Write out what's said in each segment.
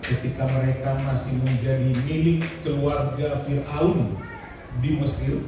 ketika mereka masih menjadi milik keluarga Fir'aun di Mesir.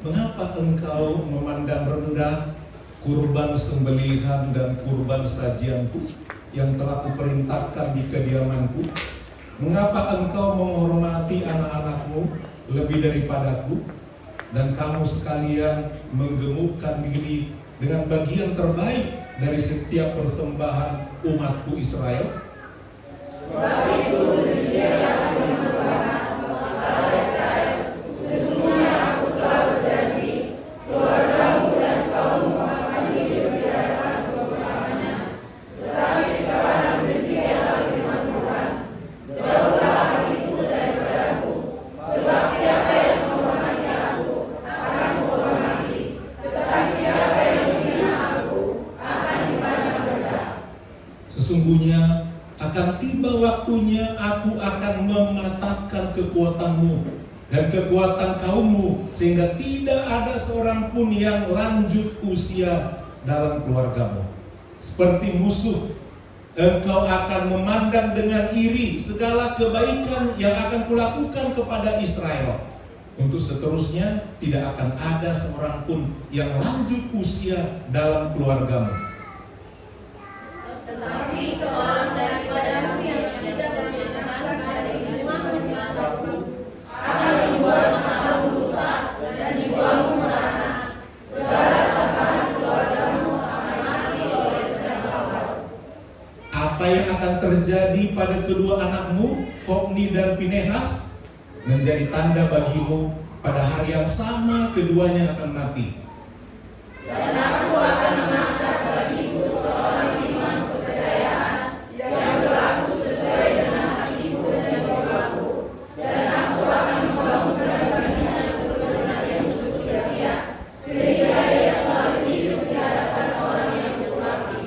Mengapa engkau memandang rendah kurban sembelihan dan kurban sajianku yang telah kuperintahkan di kediamanku? Mengapa engkau menghormati anak-anakmu lebih daripadaku? Dan kamu sekalian menggemukkan diri dengan bagian terbaik dari setiap persembahan umatku Israel? Sebab itu demikianlah firman Tuhan Allah Israel, sesungguhnya aku telah berjanji, keluargamu dan kaummu akan hidup di hadapan selamanya. Tetapi sekarang demikianlah firman Tuhan, jauhlah hatiku daripadaku, sebab siapa yang menghormati aku akan kuhormati, tetapi siapa yang menghina aku akan dipandang rendah. Sesungguhnya akan tiba waktunya aku akan mematahkan kekuatanmu dan kekuatan kaummu, sehingga tidak ada seorang pun yang lanjut usia dalam keluargamu. Seperti musuh, engkau akan memandang dengan iri segala kebaikan yang akan kulakukan kepada Israel. Untuk seterusnya tidak akan ada seorang pun yang lanjut usia dalam keluargamu. Tetapi seorang daripadamu yang tidak berkenan dari rumahmu akan membuat matamu rusak dan jiwamu merana. Segala tambahan keluargamu akan mati oleh pedang lawan. Apa yang akan terjadi pada kedua anakmu, Hofni dan Pinehas, menjadi tanda bagimu. Pada hari yang sama keduanya akan mati. Dan aku akan mengangkat bagimu seorang imam kepercayaan yang berlaku sesuai dengan hatiku dan jiwaku, dan aku akan membangunkan baginya keturunan yang setia, sehingga ia selalu hidup di hadapan orang yang kulatih.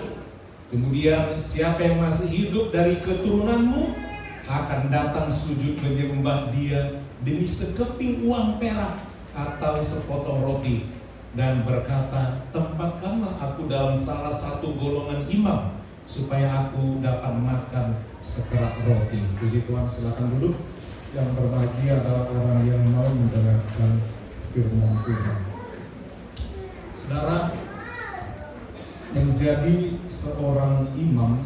Kemudian siapa yang masih hidup dari keturunanmu akan datang sujud menyembah dia demi sekeping uang perak atau sepotong roti, dan berkata, tempatkanlah aku dalam salah satu golongan imam supaya aku dapat makan sekerak roti. Puji Tuhan, silakan duduk. Yang berbahagia adalah orang yang mau mendengarkan firman Tuhan. Saudara, menjadi seorang imam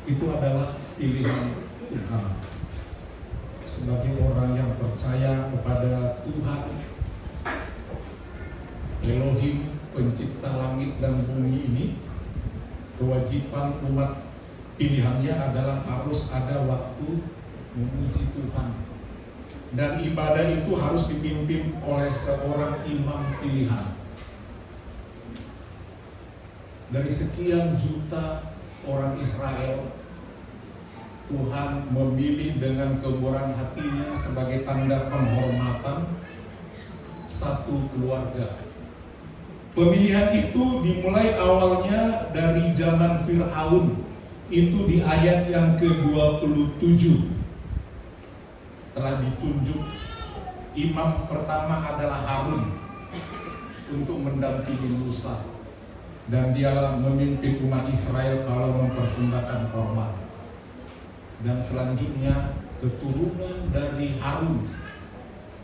itu adalah pilihan Tuhan. Sebagai orang yang percaya kepada Tuhan Elohim, pencipta langit dan bumi ini, kewajiban umat pilihannya adalah harus ada waktu memuji Tuhan, dan ibadah itu harus dipimpin oleh seorang imam pilihan. Dari sekian juta orang Israel, Tuhan memilih dengan kemurahan hatinya sebagai tanda penghormatan satu keluarga. Pemilihan itu dimulai awalnya dari zaman Fir'aun. Itu di ayat yang ke-27. Telah ditunjuk imam pertama adalah Harun untuk mendampingi Musa, dan dialah memimpin umat Israel kalau mempersembahkan korban. Dan selanjutnya keturunan dari Harun.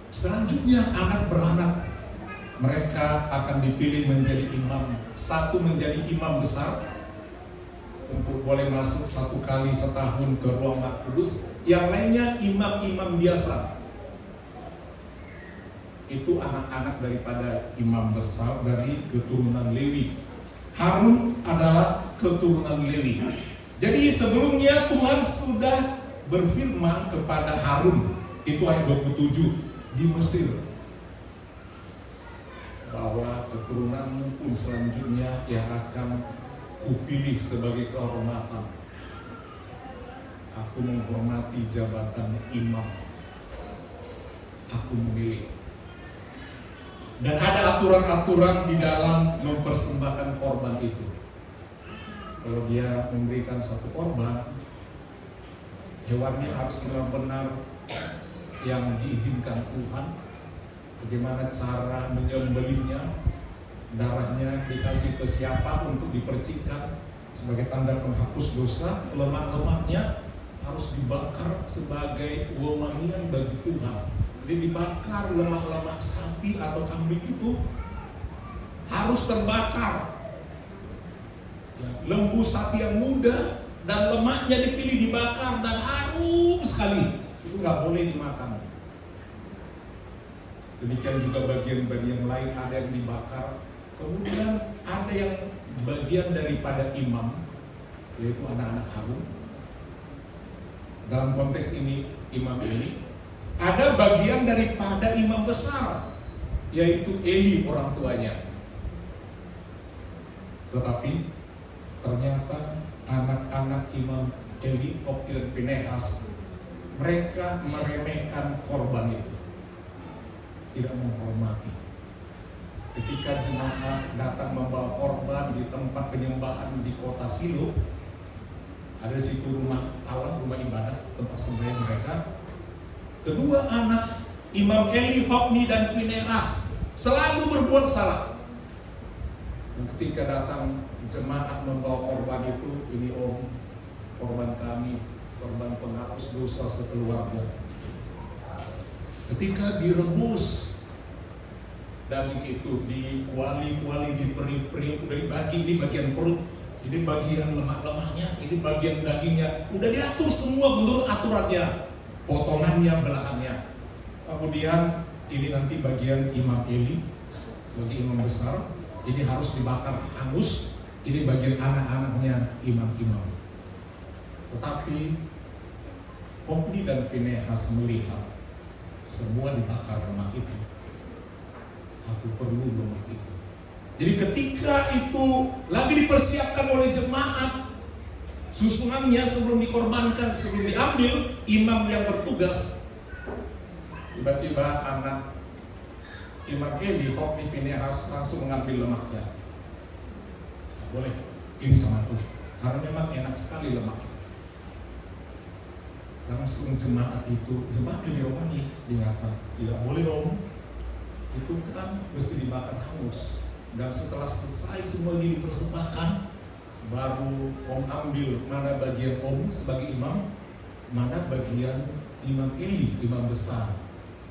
Selanjutnya anak beranak, mereka akan dipilih menjadi imam. Satu menjadi imam besar untuk boleh masuk satu kali setahun ke ruang Kudus. Yang lainnya imam-imam biasa. Itu anak-anak daripada imam besar dari keturunan Lewi. Harun adalah keturunan Lewi. Jadi sebelumnya Tuhan sudah berfirman kepada Harun, itu ayat 27 di Mesir, bahwa keturunanmu pun selanjutnya yang akan kupilih sebagai kehormatan. Aku menghormati jabatan imam. Aku memilih. Dan ada aturan-aturan di dalam mempersembahkan korban itu. Kalau dia memberikan satu korban, hewannya harus benar-benar yang diizinkan Tuhan. Bagaimana cara menyembelihnya, darahnya dikasih ke siapa untuk dipercikkan sebagai tanda penghapus dosa, lemak-lemaknya harus dibakar sebagai wewangian bagi Tuhan. Jadi dibakar lemak-lemak sapi atau kambing itu harus terbakar. Ya, lembu sapi yang muda dan lemaknya dipilih dibakar dan harum sekali. Itu nggak boleh dimakan. Demikian juga bagian-bagian lain ada yang dibakar. Kemudian ada yang bagian daripada imam, yaitu anak-anak Harun. Dalam konteks ini imam ini ada bagian daripada imam besar, yaitu Eli orang tuanya. Tetapi ternyata anak-anak imam Eli, Hofni dan Finehas, mereka meremehkan korban itu, tidak menghormati. Ketika jemaat datang membawa korban di tempat penyembahan di kota Silo, ada di situ rumah Allah, rumah ibadah, tempat sembahyang mereka. Kedua anak Imam Eli, Hofni dan Finehas selalu berbuat salah. Dan ketika datang jemaat membawa korban itu, ini om, korban kami, korban penghapus dosa sekeluarga. Ketika direbus daging itu, dikuali-kuali, diperi-peri, udah dibagi, ini bagian perut, ini bagian lemak-lemaknya, ini bagian dagingnya, udah diatur semua menurut aturannya, potongannya, belahannya. Kemudian ini nanti bagian Imam Eli sebagai imam besar, ini harus dibakar hangus, ini bagian anak-anaknya imam-imam. Tetapi Hofni dan Finehas melihat semua dibakar lemak itu. Aku perlu lemak itu. Jadi ketika itu lagi dipersiapkan oleh jemaat, susunannya sebelum dikorbankan, sebelum diambil, imam yang bertugas, tiba-tiba anak Imam Eli, Hofni, Finehas langsung mengambil lemaknya. Tidak boleh, ini sama Tuhan, karena memang enak sekali lemak itu. Langsung jemaat lebih rohani diingatkan, tidak boleh dong, itu kan mesti dibakar hangus. Dan setelah selesai semua ini dipersembahkan, baru om ambil mana bagian om sebagai imam, mana bagian Imam Eli, imam besar.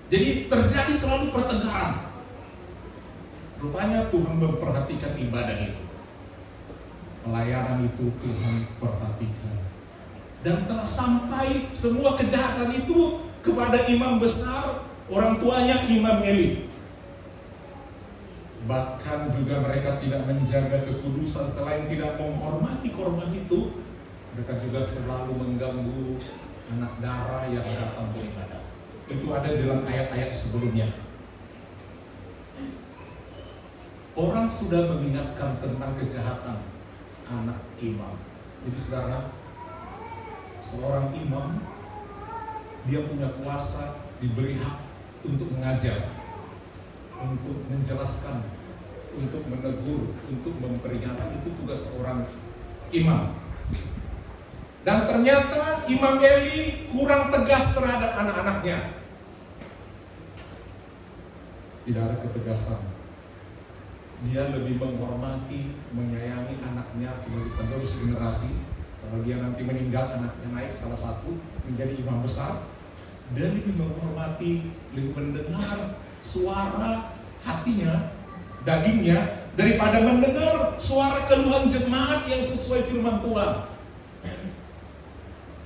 Jadi terjadi selalu pertengkaran. Rupanya Tuhan memperhatikan ibadah itu, pelayanan itu Tuhan perhatikan. Dan telah sampai semua kejahatan itu kepada imam besar, orang tuanya Imam Eli. Bahkan juga mereka tidak menjaga kekudusan, selain tidak menghormati korban itu, mereka juga selalu mengganggu anak darah yang datang beribadah. Itu ada dalam ayat-ayat sebelumnya. Orang sudah mengingatkan tentang kejahatan anak imam. Jadi saudara, seorang imam, dia punya kuasa, diberi hak untuk mengajar, untuk menjelaskan, untuk menegur, untuk memperingatkan. Itu tugas seorang imam. Dan ternyata Imam Eli kurang tegas terhadap anak-anaknya. Tidak ada ketegasan. Dia lebih menghormati, menyayangi anaknya sebagai penerus generasi. Kalau dia nanti meninggal, anaknya naik salah satu menjadi imam besar, dia lebih menghormati, lebih mendengar suara hatinya, dagingnya, daripada mendengar suara keluhan jemaat yang sesuai firman Tuhan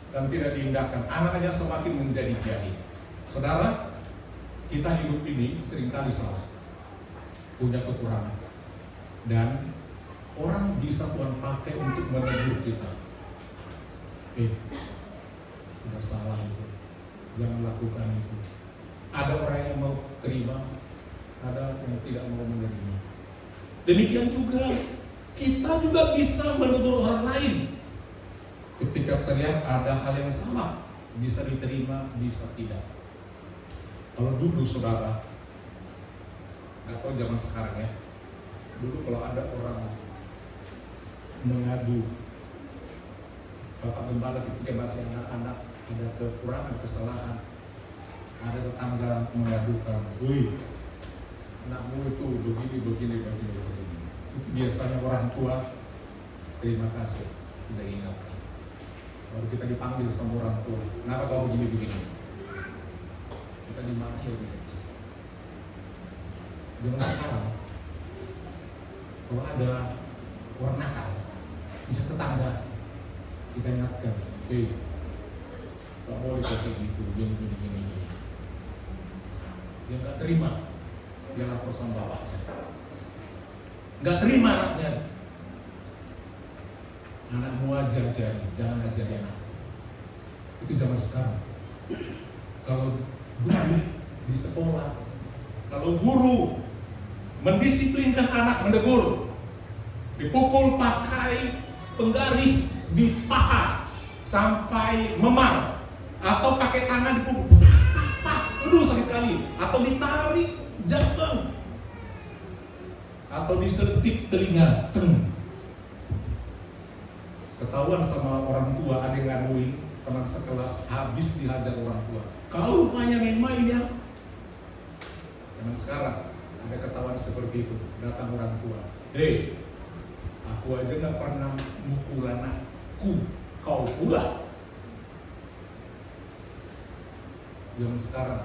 dan tidak diindahkan. Anaknya semakin menjadi-jadi. Saudara, kita hidup ini seringkali salah, punya kekurangan, dan orang bisa Tuhan pakai untuk menegur kita. Sudah salah itu, jangan lakukan itu. Ada orang yang mau terima, ada yang tidak mau menerima. Demikian juga kita juga bisa menegur orang lain. Ketika terlihat ada hal yang salah, bisa diterima, bisa tidak. Kalau dulu saudara, Nggak tahu zaman sekarang ya. Dulu kalau ada orang mengadu, Bapak Gembala ketika masih anak-anak ada kekurangan, kesalahan, ada tetangga mengadukan, wih, anakmu itu begini. Itu biasanya orang tua, terima kasih, sudah ingatkan. Baru kita dipanggil sama orang tua, kenapa kau begini? Kita dimarahi ya bisa-bisa. Zaman sekarang, kalau ada orang nakal, bisa tetangga, kita ingatkan, tak boleh kayak gitu, gini. Dia nggak terima, dia lapor sama bapaknya. Nggak terima anaknya. Anakmu ajari, jangan ajari anak. Itu zaman sekarang. Kalau guru di sekolah, kalau guru mendisiplinkan anak, menegur, dipukul pakai penggaris di paha sampai memar, atau pakai tangan dipukul, aduh sakit kali, atau ditarik jambang, atau disertik telinga, ketahuan sama orang tua, ada yang ngaduin teman sekelas habis dihajar orang tua. Kalau rupanya main ya. Dan sekarang ada ketahuan seperti itu, datang orang tua, aku aja nggak pernah mukul anakku, kau pula. Zaman sekarang,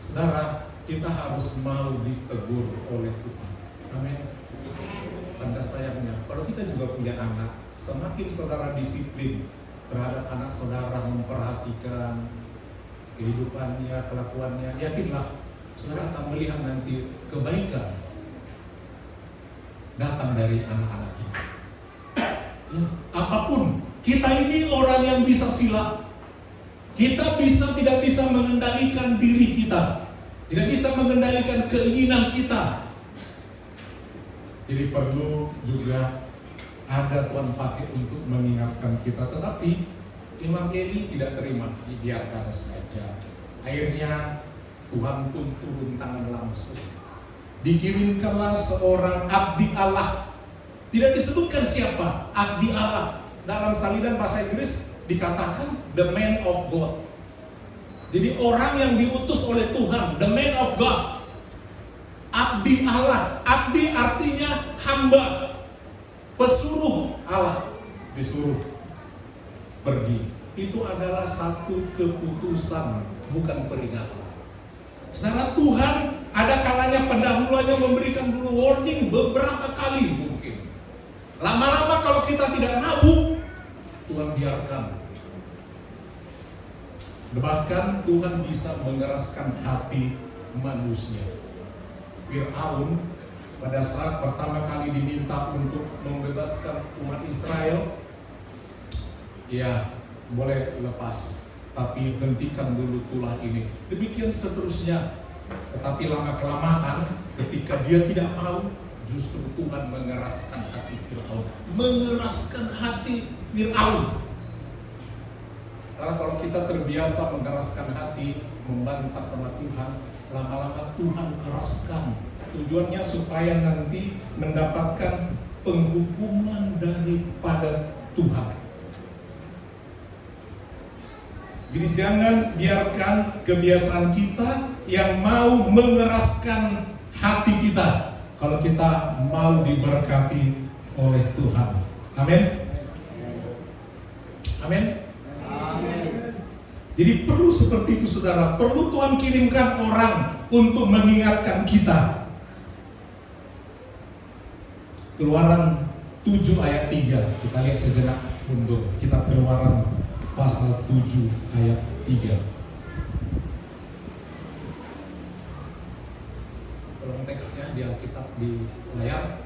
saudara, kita harus mau ditegur oleh Tuhan. Amin. Tanda sayangnya, kalau kita juga punya anak, semakin saudara disiplin terhadap anak saudara, memperhatikan kehidupannya, kelakuannya, yakinlah saudara akan melihat nanti kebaikan datang dari anak-anak kita. Ya, apapun, kita ini orang yang bisa silap. Kita tidak bisa mengendalikan diri kita, tidak bisa mengendalikan keinginan kita. Jadi perlu juga ada Tuhan pakai untuk mengingatkan kita. Tetapi Imam Eli tidak terima, dibiarkan saja. Akhirnya Tuhan pun turun tangan langsung. Dikirimkanlah seorang abdi Allah. Tidak disebutkan siapa abdi Allah. Dalam salinan bahasa Inggris dikatakan the man of God. Jadi orang yang diutus oleh Tuhan, the man of God. Abdi Allah. Abdi artinya hamba, pesuruh Allah, disuruh pergi. Itu adalah satu keputusan, bukan peringatan. Saudara, Tuhan ada kalanya pendahulunya memberikan dulu warning beberapa kali mungkin. Lama-lama kalau kita tidak mau, Tuhan biarkan. Bahkan Tuhan bisa mengeraskan hati manusia. Fir'aun pada saat pertama kali diminta untuk membebaskan umat Israel, ya boleh lepas, tapi hentikan dulu tulah ini. Demikian seterusnya. Tetapi lama-kelamaan ketika dia tidak mau, justru Tuhan mengeraskan hati Fir'aun. Mengeraskan hati Fir'aun. Karena kalau kita terbiasa mengeraskan hati, membantah sama Tuhan, lama-lama Tuhan keraskan. Tujuannya supaya nanti mendapatkan penghukuman daripada Tuhan. Jadi jangan biarkan kebiasaan kita yang mau mengeraskan hati kita kalau kita mau diberkati oleh Tuhan. Amin. Amin. Jadi perlu seperti itu saudara. Perlu Tuhan kirimkan orang untuk mengingatkan kita. Keluaran 7 ayat 3. Kita lihat sejenak mundur. Kitab Keluaran pasal 7 ayat 3. Tolong teksnya di Alkitab di layar.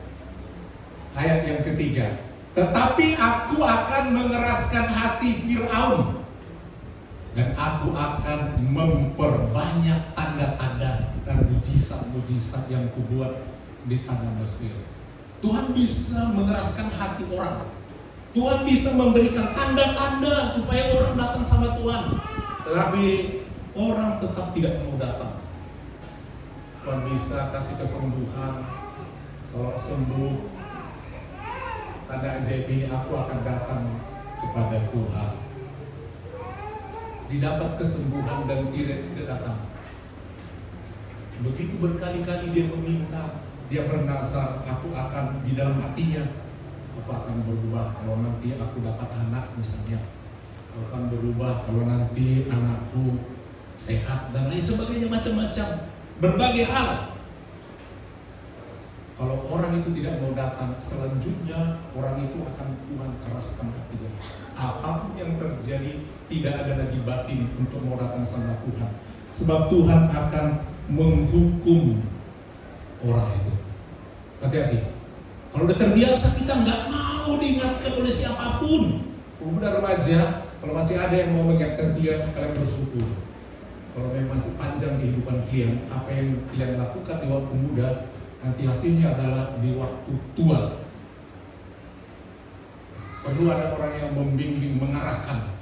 Ayat yang ketiga. Tetapi aku akan mengeraskan hati Fir'aun, dan aku akan memperbanyak tanda-tanda dan mujizat-mujizat yang kubuat di tanah Mesir. Tuhan bisa mengeraskan hati orang. Tuhan bisa memberikan tanda-tanda supaya orang datang sama Tuhan. Tetapi orang tetap tidak mau datang. Tuhan bisa kasih kesembuhan. Kalau sembuh, tanda ajaib ini aku akan datang kepada Tuhan. Didapat kesembuhan dan tidak datang. Begitu berkali-kali dia meminta, dia bernazar, aku akan di dalam hatinya, aku akan berubah kalau nanti aku dapat anak misalnya. Aku akan berubah kalau nanti anakku sehat dan lain sebagainya, macam-macam, berbagai hal. Kalau orang itu tidak mau datang, selanjutnya orang itu akan Tuhan keraskan hatinya. Apapun yang terjadi, tidak ada lagi batin untuk mau datang sama Tuhan. Sebab Tuhan akan menghukum orang itu. Hati-hati. Kalau udah terbiasa kita nggak mau diingatkan oleh siapapun. Udah remaja, kalau masih ada yang mau mengingatkan kalian bersyukur. Kalau memang masih panjang kehidupan kalian, apa yang kalian lakukan di waktu muda, nanti hasilnya adalah di waktu tua. Perlu ada orang yang membimbing, mengarahkan.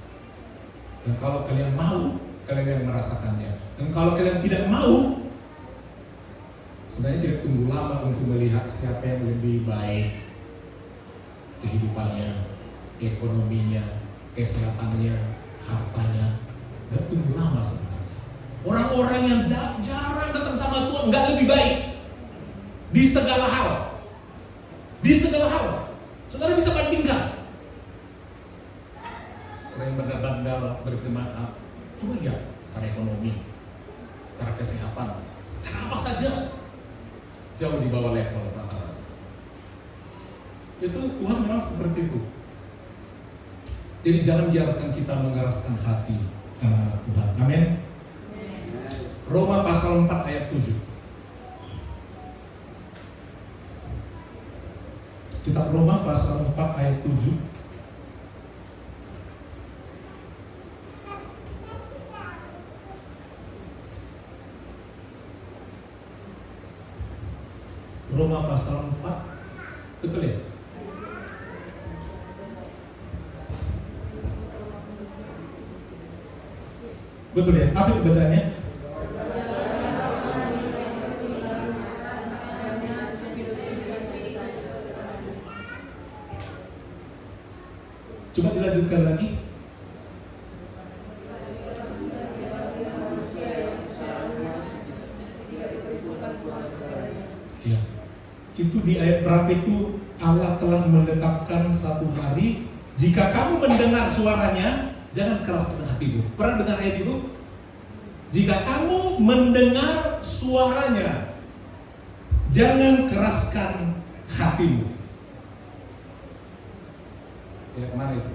Dan kalau kalian mau, kalian yang merasakannya. Dan kalau kalian tidak mau, sebenarnya tidak tunggu lama untuk melihat siapa yang lebih baik kehidupannya, ekonominya, kesehatannya, hartanya. Tidak tunggu lama sebenarnya. Orang-orang yang jarang datang sama Tuhan nggak lebih baik di segala hal. Di segala hal, saudara bisa bandingkan. Orang yang bandar-bandar berjemaah, coba lihat secara ekonomi, secara kesehatan, secara apa saja jauh di bawah level rata-rata. Itu Tuhan memang seperti itu. Jadi jangan biarkan kita mengeraskan hati anak-anak Tuhan. Amin. Roma pasal 4 ayat 7. Kitab Roma pasal 4 ayat 7. Roma pasal 4, betul ya? Betul ya? Apa itu bacaannya? Coba dilanjutkan lagi. Ya. Itu di ayat berapa itu Allah telah menetapkan satu hari, jika kamu mendengar suaranya, jangan keraskan hatimu. Pernah dengar ayat itu? Jika kamu mendengar suaranya, jangan keraskan hatimu. Ya, kemana itu?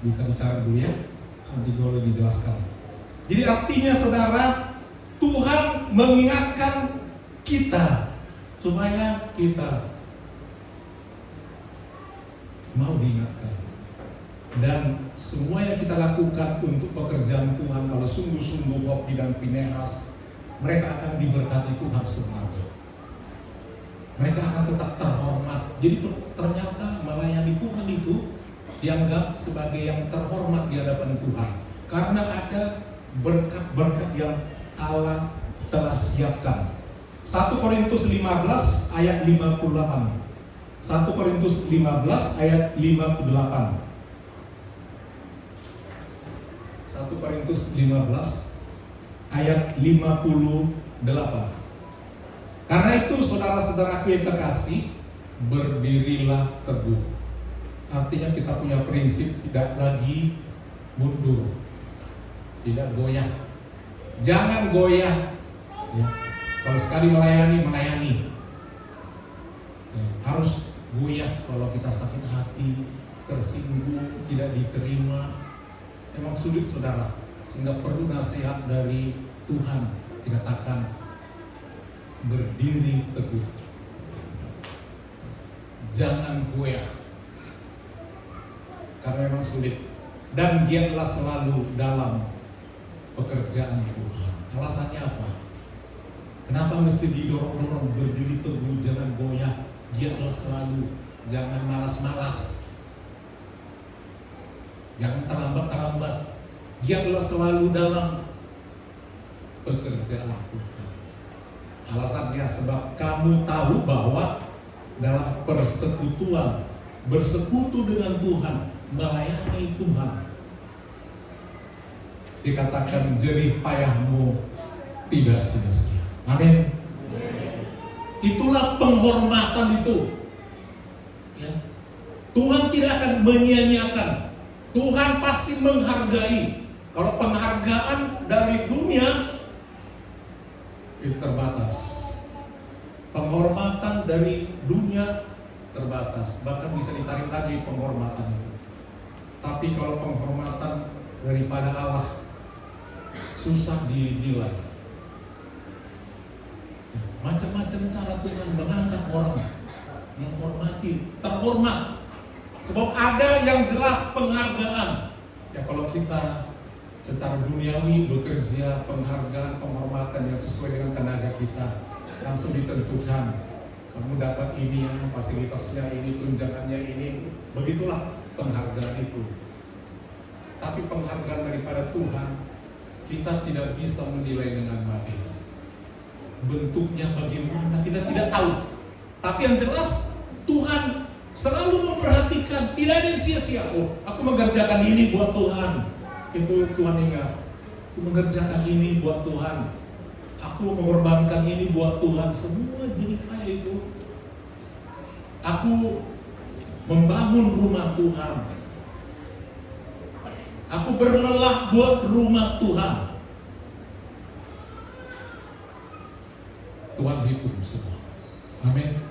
Bisa bicara dulu ya, nanti gue lebih jelaskan. Jadi artinya saudara, Tuhan mengingatkan kita supaya kita mau diingatkan. Dan semua yang kita lakukan untuk pekerjaan Tuhan, kalau sungguh-sungguh Hofni dan Pinehas, mereka akan diberkati Tuhan semuanya. Mereka akan tetap terhormat. Jadi ternyata melayani Tuhan itu dianggap sebagai yang terhormat di hadapan Tuhan, karena ada berkat-berkat yang Allah telah siapkan. 1 Korintus 15 ayat 58. 1 Korintus 15 ayat 58. 1 Korintus 15 ayat 58. Karena itu saudara-saudaraku yang terkasih, berdirilah teguh. Artinya kita punya prinsip tidak lagi mundur, tidak goyah. Jangan goyah. Ya. Kalau sekali melayani, ya, harus goyah kalau kita sakit hati, tersinggung, tidak diterima. Memang sulit saudara, sehingga perlu nasihat dari Tuhan. Dikatakan berdiri teguh, jangan goyah. Karena memang sulit. Dan giatlah selalu dalam pekerjaan Tuhan. Alasannya apa? Kenapa mesti didorong-dorong berdiri teguh, jangan goyah? Giatlah selalu, jangan malas-malas, jangan terlambat-terlambat. Giatlah selalu dalam pekerjaan Tuhan. Alasannya sebab kamu tahu bahwa dalam persekutuan, bersekutu dengan Tuhan, melayani Tuhan, dikatakan jerih payahmu tidak sia-sia. Amin. Itulah penghormatan itu. Ya. Tuhan tidak akan menyia-nyiakan. Tuhan pasti menghargai. Kalau penghargaan dari dunia itu terbatas. Penghormatan dari dunia terbatas. Bahkan bisa ditarik lagi penghormatan itu. Tapi kalau penghormatan daripada Allah susah dinilai. Macam-macam cara Tuhan mengangkat orang, menghormati, terhormat. Sebab ada yang jelas penghargaan. Ya kalau kita secara duniawi bekerja, penghargaan, penghormatan yang sesuai dengan tenaga kita langsung ditentukan. Kamu dapat ini, ya, fasilitasnya ini, tunjangannya ini. Begitulah penghargaan itu. Tapi penghargaan daripada Tuhan kita tidak bisa menilai dengan materi. Bentuknya bagaimana kita tidak tahu. Tapi yang jelas Tuhan selalu memperhatikan, tidak ada yang sia-sia. Oh, aku mengerjakan ini buat Tuhan. Itu Tuhan ingat. Aku mengerjakan ini buat Tuhan. Aku mengorbankan ini buat Tuhan. Semua jerih payah itu. Aku membangun rumah Tuhan. Aku berlelah buat rumah Tuhan. Tuhan hitung semua. Amin.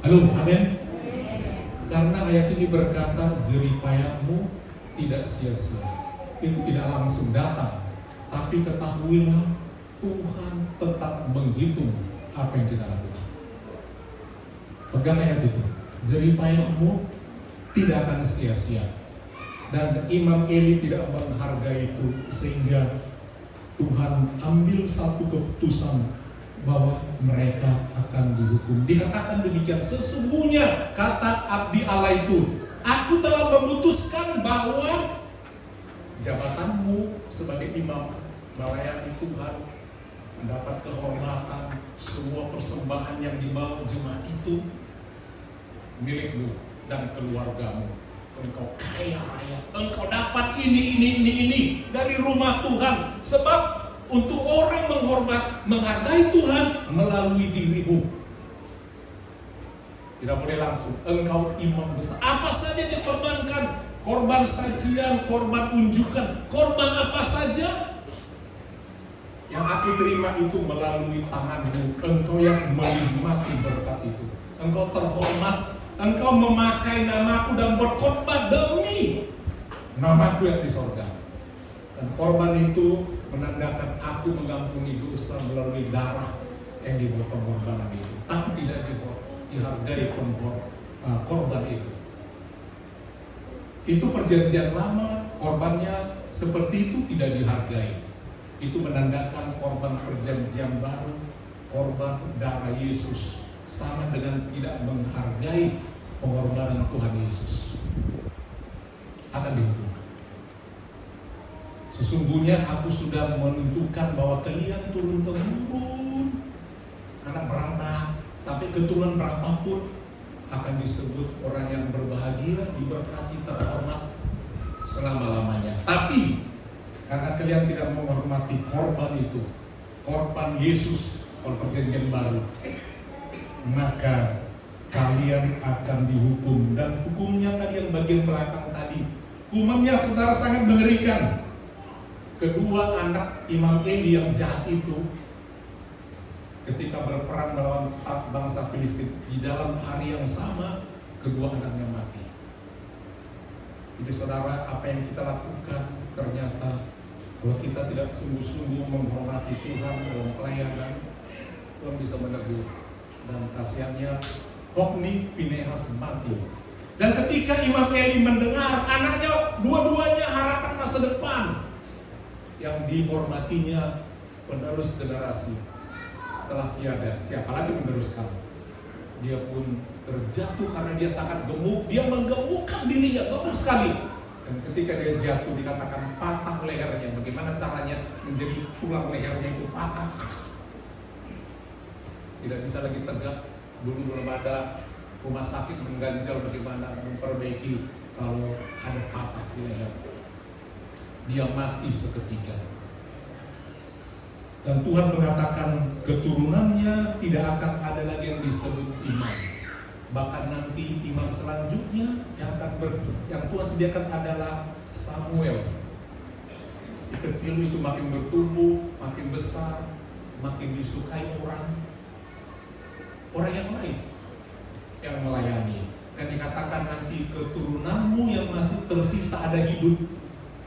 Halo, amin. Karena ayat ini berkata jerih payahmu tidak sia-sia. Itu tidak langsung datang, tapi ketahuilah Tuhan tetap menghitung apa yang kita lakukan. Pegang ayat itu. Jerih payahmu tidak akan sia-sia. Dan Imam Eli tidak menghargai itu, sehingga Tuhan ambil satu keputusan bahwa mereka akan dihukum. Dikatakan demikian, sesungguhnya kata abdi Allah itu, aku telah memutuskan bahwa jabatanmu sebagai imam melayani Tuhan, mendapat kehormatan, semua persembahan yang dibawa jemaat itu milikmu dan keluargamu. Engkau kaya raya, engkau dapat ini dari rumah Tuhan. Sebab untuk orang menghargai Tuhan melalui dirimu. Tidak boleh langsung. Engkau imam besar. Apa saja dikorbankan? Korban sajian, korban unjukan, korban apa saja yang aku terima itu melalui tanganmu. Engkau yang menikmati berkat itu. Engkau terhormat. Engkau memakai namaku dan berkhotbah demi namaku yang di sorga. Dan korban itu menandakan aku mengampuni dosa melalui darah yang dibuat pengorbanan itu. Tapi tidak dihargai korban itu. Itu perjanjian lama, korbannya seperti itu tidak dihargai. Itu menandakan korban perjanjian baru, korban darah Yesus, sama dengan tidak menghargai pengorbanan Tuhan Yesus. Akan dihukum. Sesungguhnya aku sudah menentukan bahwa kalian turun-temurun, anak beranak sampai keturunan berapapun akan disebut orang yang berbahagia, diberkati, terhormat selama-lamanya. Tapi karena kalian tidak menghormati korban itu, korban Yesus, kalau perjanjian baru, maka kalian akan dihukum. Dan hukumnya tadi yang bagian belakang tadi, hukumnya saudara sangat mengerikan. Kedua anak Imam Eli yang jahat itu, ketika berperang melawan bangsa Filistin, di dalam hari yang sama kedua anaknya mati. Jadi saudara, apa yang kita lakukan ternyata kalau kita tidak sungguh-sungguh menghormati Tuhan dalam pelayanan, Tuhan bisa menegur. Dan kasihannya Hofni Pinehas mati. Dan ketika Imam Eli mendengar anaknya dua-duanya harapan masa depan yang dihormatinya, penerus generasi telah tiada, siapa lagi meneruskan? Dia pun terjatuh karena dia sangat gemuk. Dia menggemukkan dirinya, gemuk sekali. Dan ketika dia jatuh dikatakan patah lehernya. Bagaimana caranya menjadi tulang lehernya itu patah? Tidak bisa lagi tegak. Dulu belum ada rumah sakit mengganjal bagaimana memperbaiki kalau ada patah di leher. Dia mati seketika. Dan Tuhan mengatakan keturunannya tidak akan ada lagi yang disebut imam. Bahkan nanti imam selanjutnya yang Tuhan sediakan adalah Samuel. Si kecil itu makin bertumbuh, makin besar, makin disukai orang yang lain yang melayani. Dan dikatakan nanti keturunanmu yang masih tersisa ada hidup,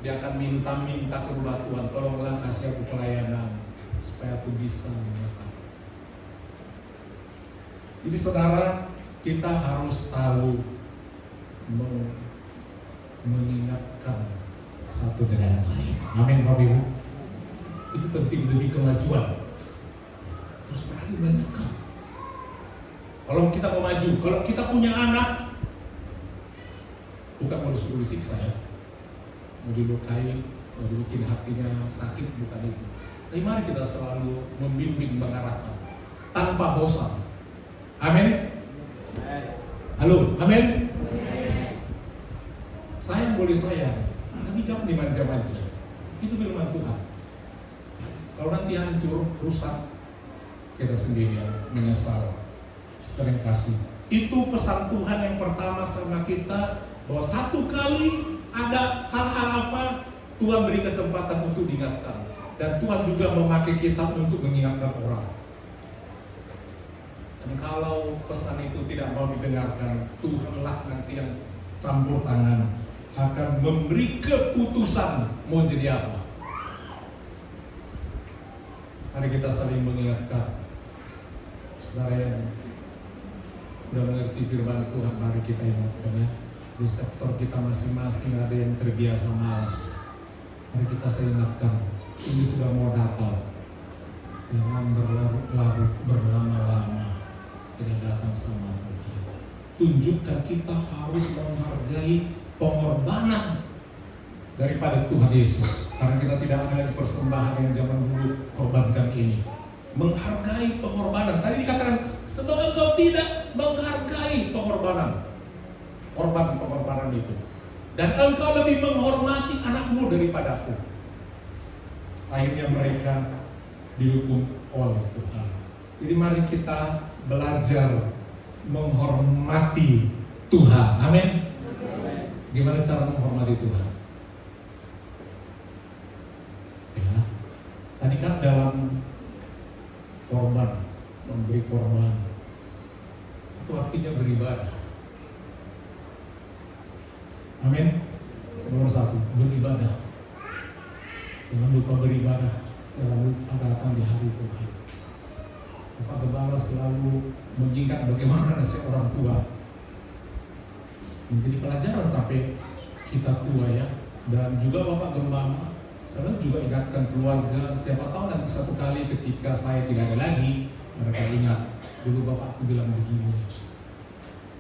dia akan minta kepada Tuhan, tolonglah kasih aku pelayanan supaya aku bisa mengatakan. Jadi saudara, kita harus tahu mengingatkan satu dengan yang lain. Amin Bapak Ibu. Itu penting demi kemajuan. Terus berarti banyak kan. Kalau kita mau maju, kalau kita punya anak, bukan mau disuruh disiksa ya, mau dilukai, mau dibikin hatinya sakit, bukan itu. Tapi mari kita selalu membimbing, mengarahkan tanpa bosan. Amin. Halo, amin. Sayang boleh sayang, tapi jangan dimanja-manja. Itu firman Tuhan. Kalau nanti hancur, rusak, kita sendirian menyesal. Terima kasih. Itu pesan Tuhan yang pertama sama kita, bahwa satu kali ada hal-hal apa Tuhan beri kesempatan untuk diingatkan, dan Tuhan juga memakai kita untuk mengingatkan orang. Dan kalau pesan itu tidak mau didengarkan, Tuhanlah nanti yang campur tangan, akan memberi keputusan mau jadi apa. Mari kita saling mengingatkan. Saudara yang udah mengerti firman Tuhan, mari kita ingatkan ya. Di sektor kita masing-masing ada yang terbiasa malas. Mari kita ingatkan, ini sudah mau datang. Jangan berlarut-larut, berlama-lama tidak datang sama Tuhan. Tunjukkan kita harus menghargai pengorbanan daripada Tuhan Yesus. Karena kita tidak ada lagi persembahan yang zaman dulu korbankan ini. Menghargai pengorbanan. Tadi dikatakan sebab engkau tidak menghargai pengorbanan, pengorbanan itu, dan engkau lebih menghormati anakmu daripada aku. Akhirnya mereka dihukum oleh Tuhan. Jadi mari kita belajar menghormati Tuhan. Amin. Gimana cara menghormati Tuhan? Ya, tadi kan dalam korban, memberi korban, itu artinya beribadah. Amin. Nomor satu, beribadah. Jangan lupa beribadah, jangan lupa datang di hari Tuhan. Bapak Gembala selalu mengingat bagaimana nasib orang tua, menjadi pelajaran sampai kita tua ya. Dan juga Bapak Gembala selalu juga ingatkan keluarga, siapa tahu nanti satu kali ketika saya tidak ada lagi, mereka ingat, dulu bapakku bilang begini,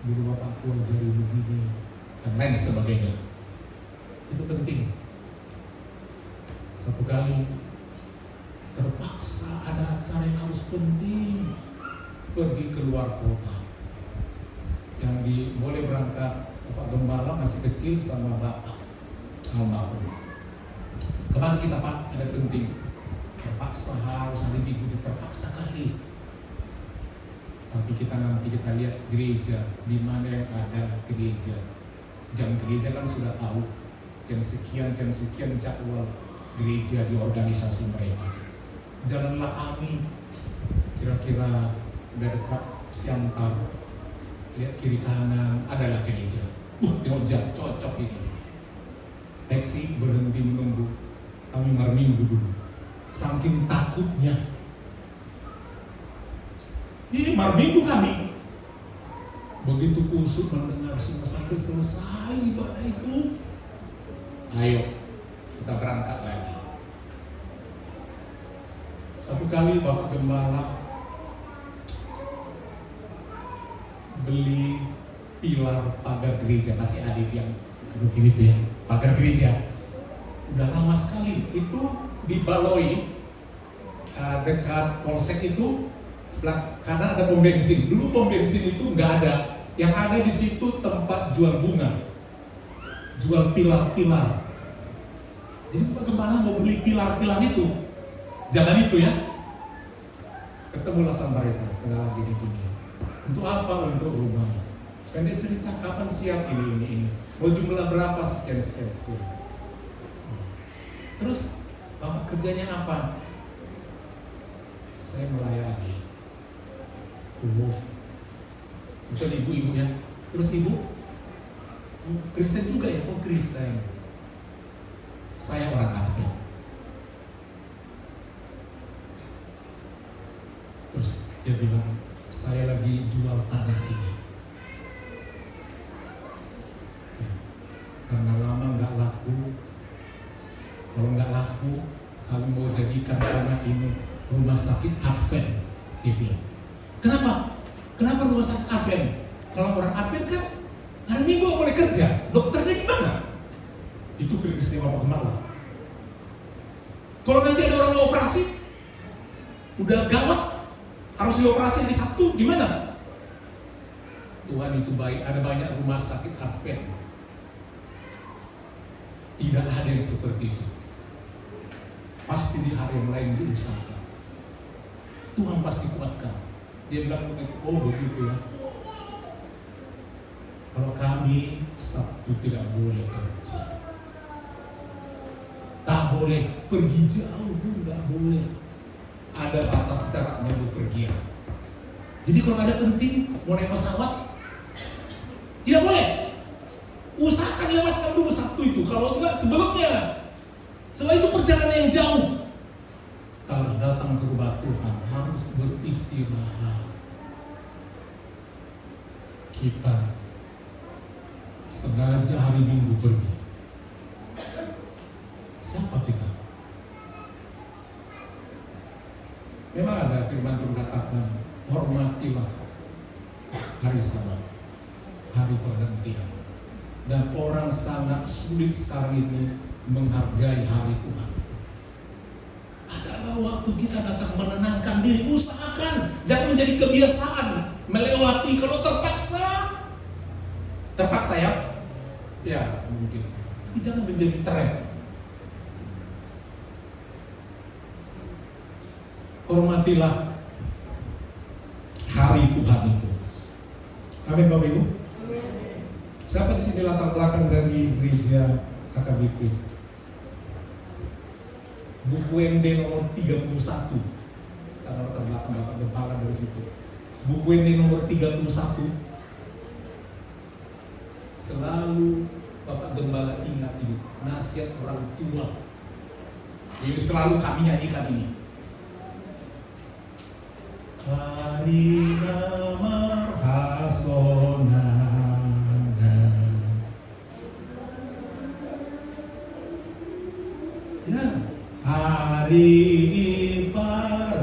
dulu bapakku ajari begini, dan lain sebagainya. Itu penting. Satu kali terpaksa ada acara yang harus penting, pergi keluar kota, yang boleh berangkat Bapak Gembala masih kecil sama Bapak almarhum. Kemana kita Pak? Ada penting. Terpaksa harus hari Minggu, terpaksa kali. Tapi nanti kita lihat gereja, di mana yang ada gereja. Jam gereja kan sudah tahu. Jam sekian jadwal gereja di organisasi mereka. Jalanlah kami, kira-kira udah dekat Siantar. Lihat kiri kanan, adalah gereja. Tengok jam, cocok ini. Taksi berhenti menunggu. Kami Minggu dulu, saking takutnya. Minggu kami begitu kusut mendengar semua sampai selesai ibadah itu. Ayo kita berangkat lagi. Satu kali Bapak Gembala beli pilar pagar gereja, masih ada yang begini tuh ya, pagar gereja. Udah lama sekali itu di Baloi, dekat polsek itu sebelah kanan ada pom bensin. Dulu pom bensin itu nggak ada, yang ada di situ tempat jual bunga, jual pilar-pilar. Jadi Pak Gembala mau beli pilar-pilar itu, jangan itu ya. Ketemulah sama mereka, kenalan gini-gini. Untuk apa? Untuk rumah. Dan dia cerita kapan siap ini. Mau jumlah berapa, sekian. Terus Bapak kerjanya apa? Saya melayani. Bukan ibu ya. Terus ibu? Kristen juga ya? Oh Kristen. Saya orang Advent. Terus dia bilang, saya lagi jual tanah ini. Ya, karena lama nggak laku. Kalau nggak laku, kami mau jadikan tanah ini rumah sakit Advent. Dia bilang, kenapa? Kenapa rumah sakit Advent? Kalau orang Advent kan hari Minggu boleh kerja, dokternya gimana? Itu kritisnya Bapak Gembala. Kalau nanti ada orang mau operasi, udah gawat, harus dioperasi di Sabtu, gimana? Tuhan itu baik, ada banyak rumah sakit Advent. Tidak ada yang seperti itu. Pasti di hari yang lain diusahakan. Tuhan pasti kuatkan. Dia bilang begitu, oh begitu ya. Kalau kami Sabtu tidak boleh kerja, tak boleh pergi jauh pun nggak boleh. Ada batas jaraknya bepergian. Jadi kalau ada penting mau naik pesawat, tidak boleh. Usahakan lewatkan dulu Sabtu itu. Kalau enggak sebelumnya. Setelah itu perjalanan yang jauh. Harus datang ke rumah Tuhan, harus beristirahat. Kita sengaja hari Minggu pergi. Siapa kita? Memang ada firman Tuhan katakan, hormatilah hari Sabat, hari pergantian. Dan orang sangat sulit sekarang ini menghargai hari Tuhan. Adalah waktu kita datang menenangkan diri, usahakan jangan menjadi kebiasaan melewati. Kalau terpaksa ya mungkin, tapi jangan menjadi tren. Hormatilah hari Tuhan itu. Amin Bapak Ibu. Siapa di sini latar belakang dari gereja KKBP? Buku MD nomor 31. Karena latar belakang Bapak Gembala dari situ. Buku MD nomor 31. Selalu Bapak Gembala ingat ini, nasihat orang tua. Ini selalu kami nyanyikan ini. Harina marhasonana, ya, hari paradiana,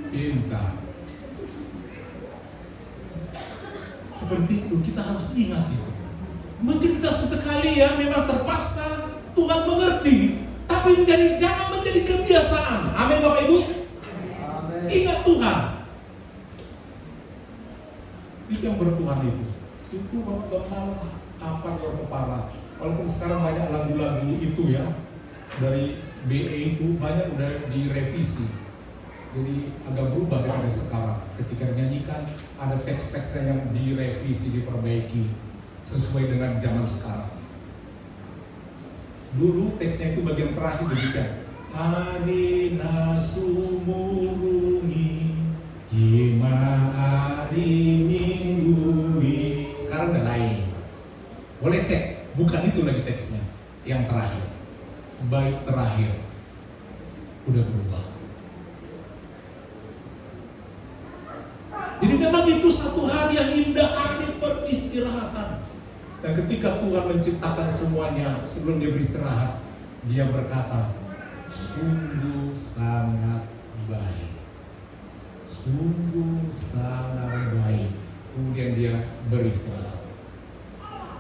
pintar. Seperti itu kita harus ingat itu. Mungkin kita sesekali ya memang terpaksa, Tuhan mengerti, tapi jangan menjadi kebiasaan. Amin Bapak Ibu. Amen. Ingat Tuhan. Itu yang bertuhan itu. Itu Bapak Gembala apa luar kepala. Walaupun sekarang banyak lagu-lagu itu ya, dari BE itu banyak udah direvisi. Jadi agak berubah daripada sekarang. Ketika dinyanyikan ada teks-teksnya yang direvisi, diperbaiki sesuai dengan zaman sekarang. Dulu teksnya itu bagian terakhir demikian. Harina sumurungi Ima hari minggui. Sekarang udah lain. Boleh cek, bukan itu lagi teksnya. Yang terakhir, baik terakhir, udah berubah. Jadi memang itu satu hari yang indah, hari peristirahatan. Dan ketika Tuhan menciptakan semuanya, sebelum dia beristirahat, dia berkata, sungguh sangat baik. sungguh sangat baik. Kemudian dia beristirahat,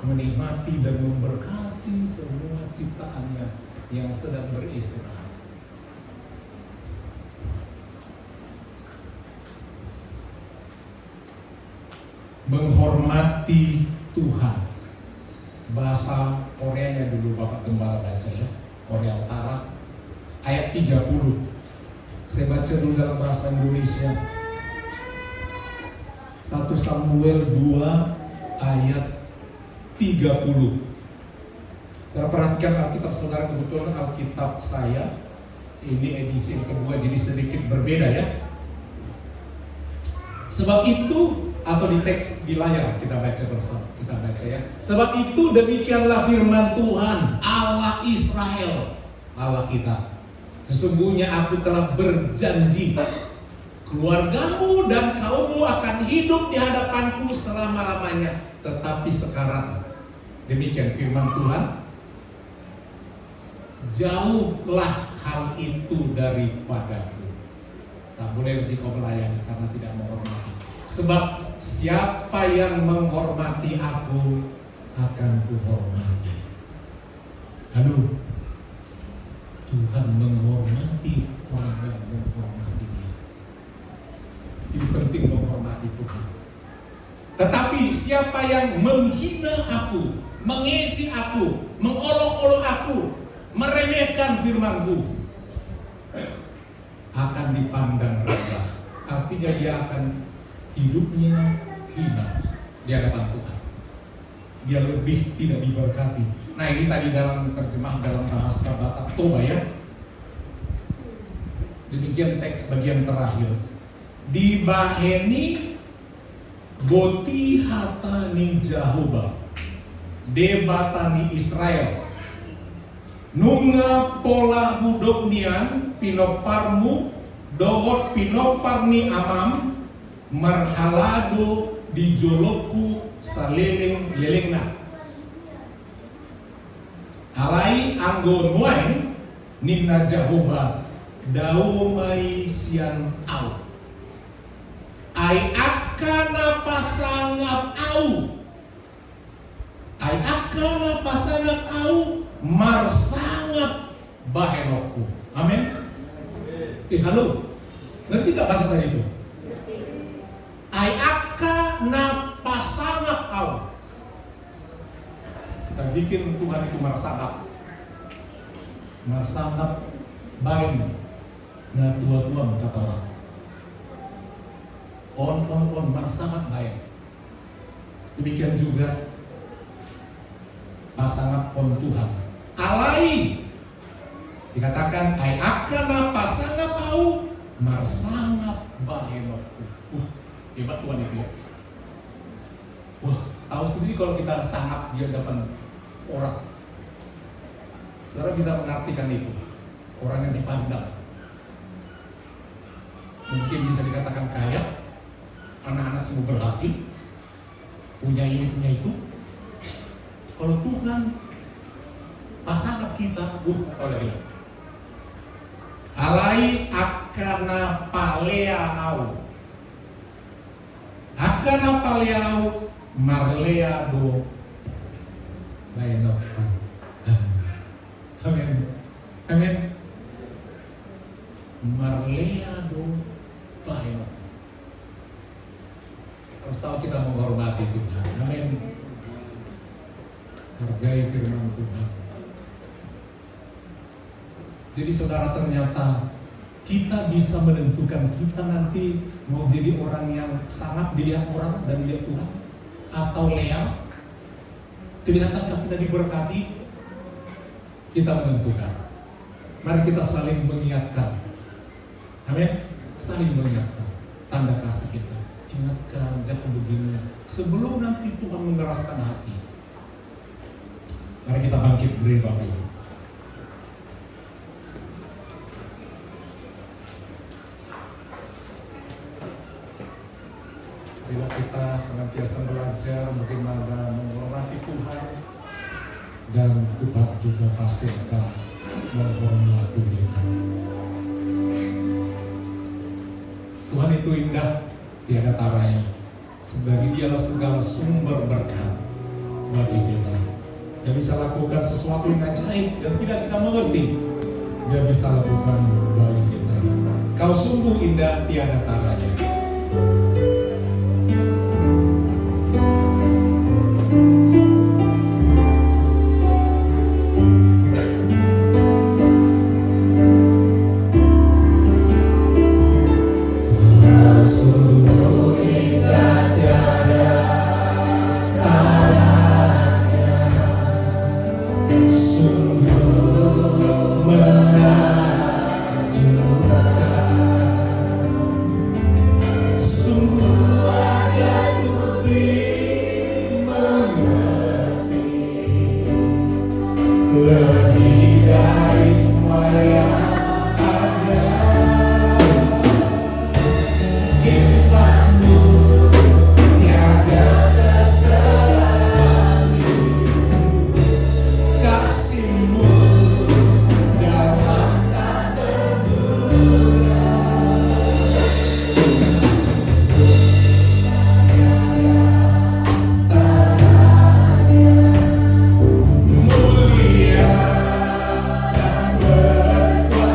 menikmati dan memberkati semua ciptaannya yang sedang beristirahat. Menghormati Tuhan. Bahasa Koreanya dulu Bapak Gembala baca ya, Korea Utara ayat 30. Saya baca dulu dalam bahasa Indonesia. 1 Samuel 2 ayat 30. Saudara perhatikan Alkitab saudara, kebetulan Alkitab saya ini edisi yang kedua jadi sedikit berbeda ya. Sebab itu, atau di teks di layar kita baca bersama, kita baca ya. Sebab itu demikianlah firman Tuhan Allah Israel, Allah kita. Sesungguhnya aku telah berjanji, keluargamu dan kaummu akan hidup di hadapanku selama-lamanya. Tetapi sekarang, demikian firman Tuhan, jauhlah hal itu daripadaku. Tak boleh lebih kau melayani karena tidak menghormati. Sebab siapa yang menghormati aku akan kuhormati. Halo, Tuhan menghormati orang yang menghormati Dia. Ini penting menghormati Tuhan. Tetapi siapa yang menghina aku, mengejek aku, mengolok-olok aku, meremehkan firman-Ku, akan dipandang rendah. Artinya dia akan hidupnya hina di hadapan Tuhan. Dia lebih tidak diberkati. Nah ini tadi dalam terjemah dalam bahasa Batak Toba ya. Demikian teks bagian terakhir. Dibaheni boti hatani Jahoba, debatani Israel. Nunga pola hudopnian pinoparmu dohot pinoparni amam marhalado di joloku saleleng-lelengna. Alai anggo nuain ninna Jahoba daumai sian au. Ai akana pasangap au. Ai akana pasangap au marsangap bahenoku. Amin. Halo. Ngerti tak bahasa tadi itu? Ai akana pasangap au. Kita bikin Tuhan itu marsangap. Marsangap bain. Nah dua-dua kata orang. On marsangap baik. Demikian juga pasangan on Tuhan. Alai dikatakan ai akana pasangan au marsangap bahenoku. Hebat Tuhan itu ya. Wah, tahu sendiri kalau kita sangap di hadapan orang. Saudara bisa mengartikan itu. Orang yang dipandang. Mungkin bisa dikatakan kaya, anak-anak semua berhasil, punya ini, punya itu. Kalau Tuhan pasangan kita, tahu lagi. Alai akana paleau. Akana paleau marleado baino. Amin. Amin. Marleado baino. Harus tahu kita menghormati Tuhan. Amin. Hargai firman Tuhan. Jadi saudara, ternyata kita bisa menentukan kita nanti mau jadi orang yang sangat dilihat orang dan dilihat Tuhan, atau leal. Kelihatankah kita diberkati? Kita menentukan. Mari kita saling mengingatkan. Amin. Saling mengingatkan tanda kasih kita. Ingatkan, jangan begini. Sebelum nanti Tuhan mengeraskan hati. Mari kita bangkit beri Bapak Ibu. Bila kita senantiasa belajar bagaimana menghormati Tuhan, dan Tuhan juga pasti akan menghormati kita. Tuhan itu begitu indah, tiada taranya. Sebab dialah segala sumber berkat bagi kita. Dia bisa lakukan sesuatu yang ajaib yang tidak kita mengerti. Dia bisa lakukan bagi kita. Kau sungguh indah, tiada taranya. Lebih dari semua yang ada, imanmu tiada terserani, kasihmu dalam tak terduga. Mulia dan berkuasa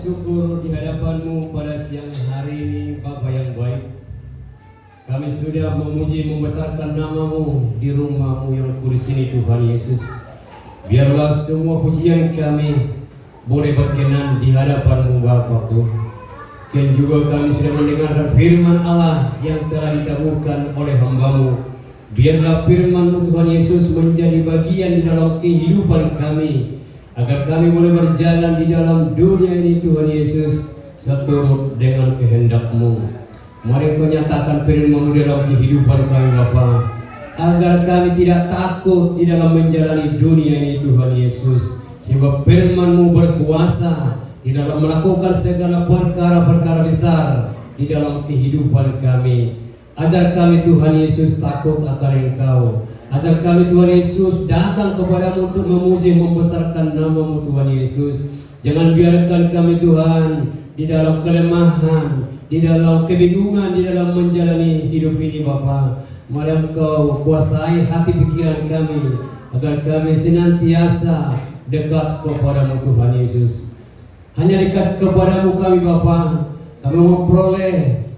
syukur di hadapan-Mu pada siang hari ini, Bapa yang baik. Kami sudah memuji membesarkan nama-Mu di rumah-Mu yang kudus ini, Tuhan Yesus. Biarlah semua pujian kami boleh berkenan di hadapan-Mu, Bapa-Ku. Dan juga kami sudah mendengarkan firman Allah yang telah ditaburkan oleh hamba-Mu. Biarlah firman-Mu, Tuhan Yesus, menjadi bagian di dalam kehidupan kami, agar kami boleh berjalan di dalam dunia ini, Tuhan Yesus, seturut dengan kehendak-Mu. Mari Kau nyatakan firman-Mu dalam kehidupan kami, Bapa, agar kami tidak takut di dalam menjalani dunia ini, Tuhan Yesus. Sebab firman-Mu berkuasa di dalam melakukan segala perkara-perkara besar di dalam kehidupan kami. Ajar kami, Tuhan Yesus, takut akan Engkau. Ajar kami, Tuhan Yesus, datang kepadamu untuk memuji membesarkan nama-Mu, Tuhan Yesus. Jangan biarkan kami, Tuhan, di dalam kelemahan, di dalam kebingungan, di dalam menjalani hidup ini, Bapa. Mari Engkau kuasai hati pikiran kami, agar kami senantiasa dekat kepadamu, Tuhan Yesus. Hanya dekat kepadamu kami, Bapa, kami memperoleh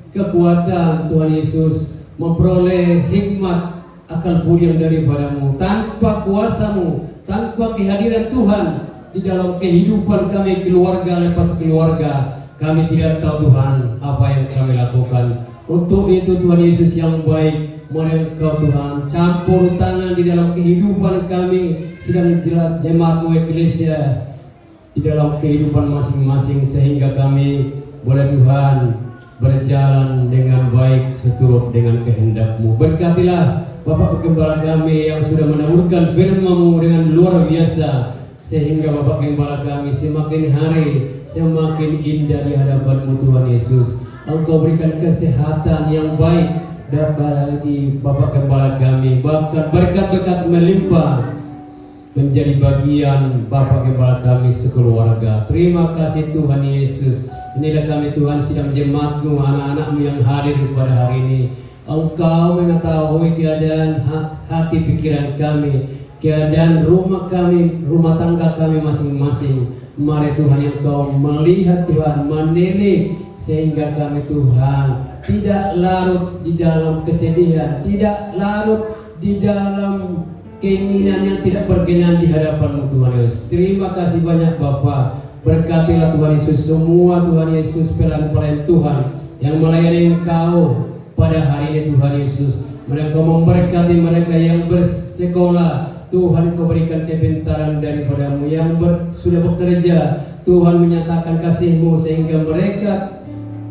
kekuatan, Tuhan Yesus, memperoleh hikmat, akal budi yang daripadamu. Tanpa kuasa-Mu, tanpa kehadiran Tuhan di dalam kehidupan kami, keluarga lepas keluarga, kami tidak tahu, Tuhan, apa yang kami lakukan. Untuk itu, Tuhan Yesus yang baik, mari Engkau, Tuhan, campur tangan di dalam kehidupan kami, sedang jemaat-Mu Eklesia, di dalam kehidupan masing-masing, sehingga kami boleh, Tuhan, berjalan dengan baik seturut dengan kehendak-Mu. Berkatilah Bapak Gembala kami yang sudah menaburkan firman-Mu dengan luar biasa, sehingga Bapak Gembala kami semakin hari semakin indah di hadapan-Mu, Tuhan Yesus. Engkau berikan kesehatan yang baik bagi Bapak Gembala kami, bahkan berkat-berkat melimpah menjadi bagian Bapak Gembala kami sekeluarga. Terima kasih, Tuhan Yesus. Inilah kami, Tuhan, sidang jemaat-Mu, anak-anak-Mu yang hadir pada hari ini. Engkau mengetahui keadaan hati pikiran kami, keadaan rumah kami, rumah tangga kami masing-masing. Mari Tuhan, Engkau melihat, Tuhan, menilai, sehingga kami, Tuhan, tidak larut di dalam kesedihan, tidak larut di dalam keinginan yang tidak berkenan di hadapan-Mu, Tuhan Yesus. Terima kasih banyak, Bapa. Berkatilah, Tuhan Yesus, semua, Tuhan Yesus, pelayan-pelayan Tuhan yang melayani Engkau pada hari ini, Tuhan Yesus. Mereka memberkati mereka yang bersekolah, Tuhan, Engkau berikan kepintaran daripada-Mu. Yang sudah bekerja, Tuhan, menyatakan kasih-Mu, sehingga mereka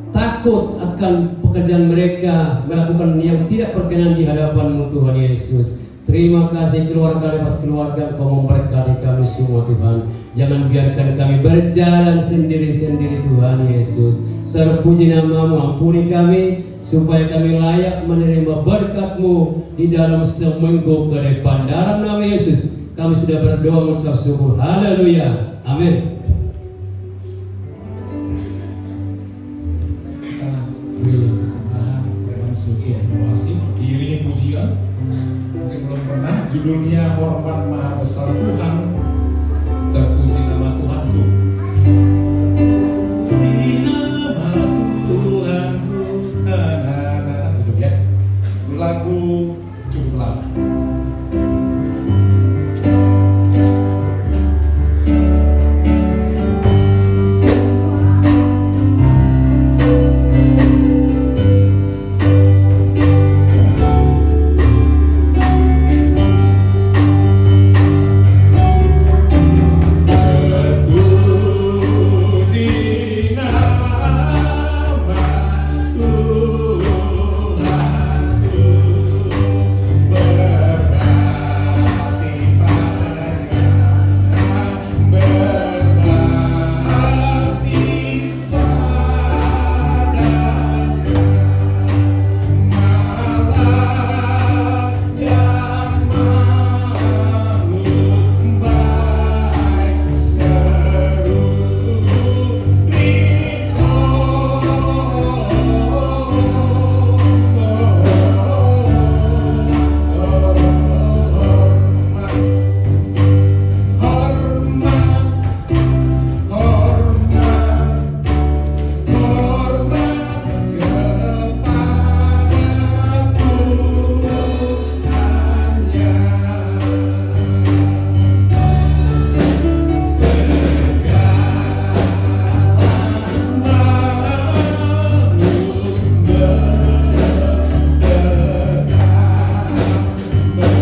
takut akan pekerjaan mereka, melakukan yang tidak berkenan di hadapan-Mu, Tuhan Yesus. Terima kasih, keluarga lepas keluarga, Engkau memberkati kami semua, Tuhan. Jangan biarkan kami berjalan sendiri-sendiri, Tuhan Yesus. Terpuji nama-Mu, ampuni kami, supaya kami layak menerima berkat-Mu di dalam seminggu ke depan. Dalam nama Yesus kami sudah berdoa mengucap syukur. Haleluya. Amin. Kita beri persembahan berlangsung diiringi pujian. Mungkin belum pernah, judulnya Hormat Maha Besar Tuhan